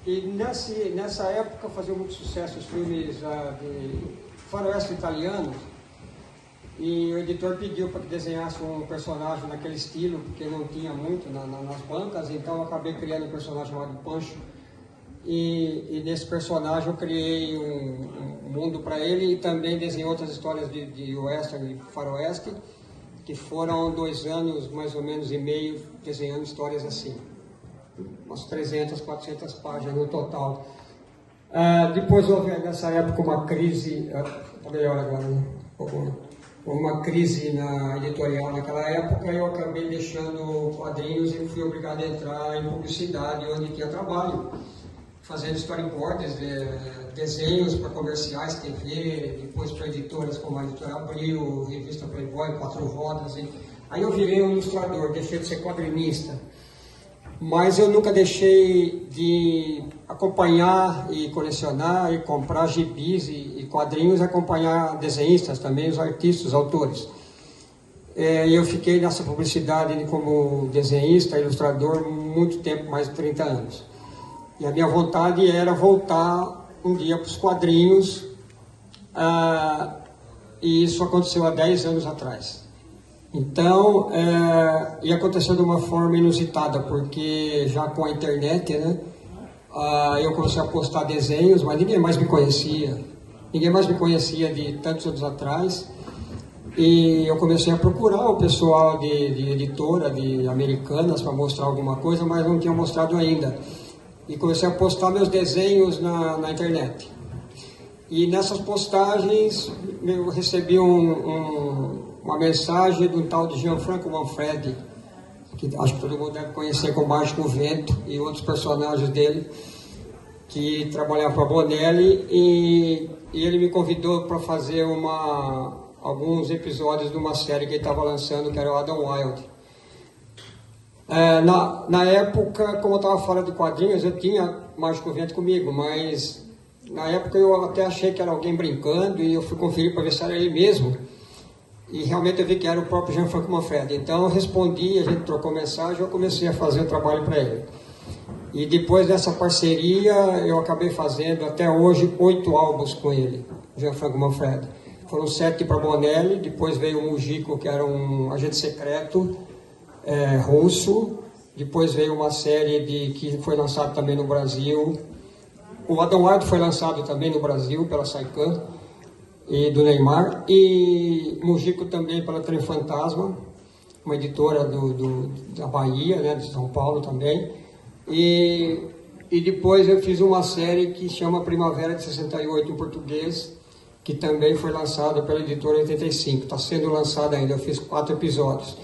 E nessa época faziam muito sucesso os filmes de faroeste italianos, e o editor pediu para que desenhasse um personagem naquele estilo, porque não tinha muito nas bancas, então eu acabei criando um personagem chamado Pancho. E nesse personagem eu criei um mundo para ele, e também desenhei outras histórias de western e faroeste, que foram 2 anos, mais ou menos, e meio, desenhando histórias assim. Umas 300, 400 páginas no total. Depois houve nessa época uma crise, está melhor agora, né? Uma crise na editorial naquela época, e eu acabei deixando quadrinhos e fui obrigado a entrar em publicidade, onde tinha trabalho, fazendo storyboards, desenhos para comerciais, TV, depois para editoras como a Editora Abril, revista Playboy, Quatro Rodas. Aí eu virei um ilustrador, deixei de ser quadrinista. Mas eu nunca deixei de acompanhar e colecionar e comprar gibis e quadrinhos, acompanhar desenhistas também, os artistas, os autores. E eu fiquei nessa publicidade como desenhista, ilustrador, muito tempo, mais de 30 anos. E a minha vontade era voltar um dia para os quadrinhos, e isso aconteceu há 10 anos atrás. Então, e aconteceu de uma forma inusitada, porque já com a internet, né, eu comecei a postar desenhos, mas ninguém mais me conhecia. Ninguém mais me conhecia de tantos anos atrás. E eu comecei a procurar o pessoal de editora, de Americanas, para mostrar alguma coisa, mas não tinha mostrado ainda. E comecei a postar meus desenhos na internet. E nessas postagens eu recebi uma mensagem de um tal de Gianfranco Manfredi, que acho que todo mundo deve conhecer como Mágico Vento, e outros personagens dele, que trabalhava para a Bonelli, e ele me convidou para fazer alguns episódios de uma série que ele estava lançando, que era o Adam Wild. Na época, como eu estava fora de quadrinhos, eu tinha Mágico Vento comigo, mas na época eu até achei que era alguém brincando, e eu fui conferir para ver se era ele mesmo. E realmente eu vi que era o próprio Gianfranco Manfredi. Então eu respondi, a gente trocou mensagem, eu comecei a fazer o trabalho para ele. E depois dessa parceria, eu acabei fazendo até hoje 8 álbuns com ele, Gianfranco Manfredi. Foram 7 para Bonelli, depois veio o Mujico, que era um agente secreto russo. Depois veio uma série que foi lançada também no Brasil. O Adam Wild foi lançado também no Brasil pela Saikan e do Neymar, e Mujico também pela Trem Fantasma, uma editora da Bahia, né, de São Paulo também. E depois eu fiz uma série que chama Primavera de 68 em português, que também foi lançada pela editora 85, está sendo lançada ainda, eu fiz 4 episódios.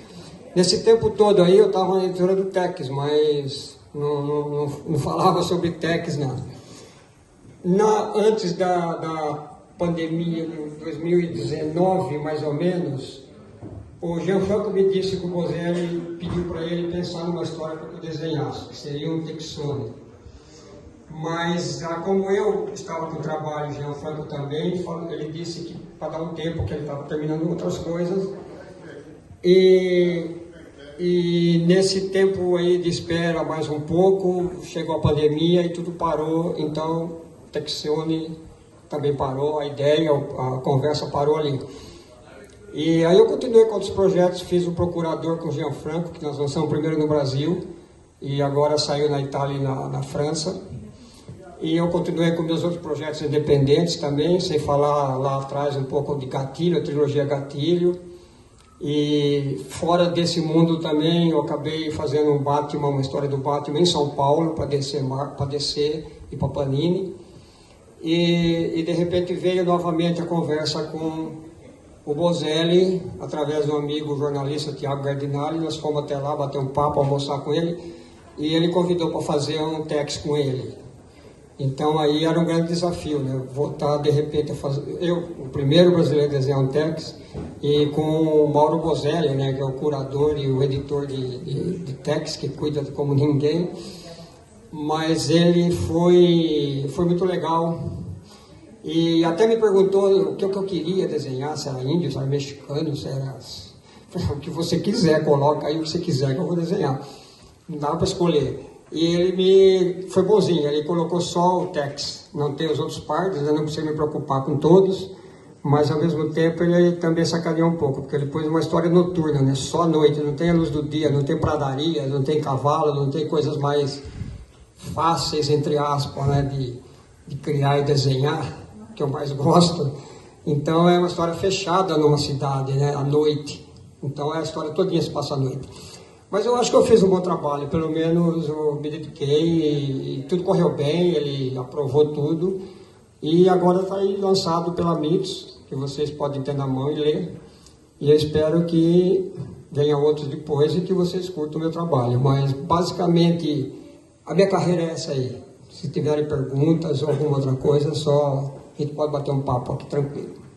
Nesse tempo todo aí eu estava na editora do Tex, mas não falava sobre Tex nada. Antes da pandemia de 2019, mais ou menos, o Gianfranco me disse que o Bozelli pediu para ele pensar numa história para que eu desenhasse, que seria um Texone. Mas, como eu estava com o trabalho, o Gianfranco também, ele disse que para dar um tempo, que ele estava terminando outras coisas. E nesse tempo aí de espera, mais um pouco, chegou a pandemia e tudo parou, então o Texone também parou, a ideia, a conversa parou ali. E aí eu continuei com outros projetos, fiz o Procurador com o Gianfranco, que nós lançamos primeiro no Brasil, e agora saiu na Itália e na França. E eu continuei com meus outros projetos independentes também, sem falar lá atrás um pouco de Gatilho, a trilogia Gatilho. E fora desse mundo também, eu acabei fazendo um Batman, uma história do Batman em São Paulo, para DC e para Panini. E de repente veio novamente a conversa com o Bozelli, através do amigo jornalista Tiago Gardinali. Nós fomos até lá, bater um papo, almoçar com ele, e ele convidou para fazer um Tex com ele. Então aí era um grande desafio, né? Voltar de repente a fazer, o primeiro brasileiro a desenhar um Tex, e com o Mauro Bozelli, né, que é o curador e o editor de Tex, que cuida como ninguém. Mas ele foi muito legal, e até me perguntou o que eu queria desenhar, se era índio, se era mexicano, se era... O que você quiser, coloca aí o que você quiser que eu vou desenhar. Não dava para escolher. E foi bonzinho, ele colocou só o Tex, não tem os outros partes, eu não preciso me preocupar com todos, mas ao mesmo tempo ele também sacaneou um pouco, porque ele pôs uma história noturna, né? Só à noite, não tem a luz do dia, não tem pradaria, não tem cavalo, não tem coisas mais fáceis, entre aspas, né? de criar e desenhar, que eu mais gosto. Então é uma história fechada numa cidade, né? À noite. Então a história todinha se passa à noite. Mas eu acho que eu fiz um bom trabalho, pelo menos eu me dediquei e tudo correu bem, ele aprovou tudo. E agora está aí lançado pela Mitos, que vocês podem ter na mão e ler. E eu espero que venha outros depois e que vocês curtam o meu trabalho. Mas basicamente a minha carreira é essa aí. Se tiverem perguntas ou alguma outra coisa, só a gente pode bater um papo aqui tranquilo.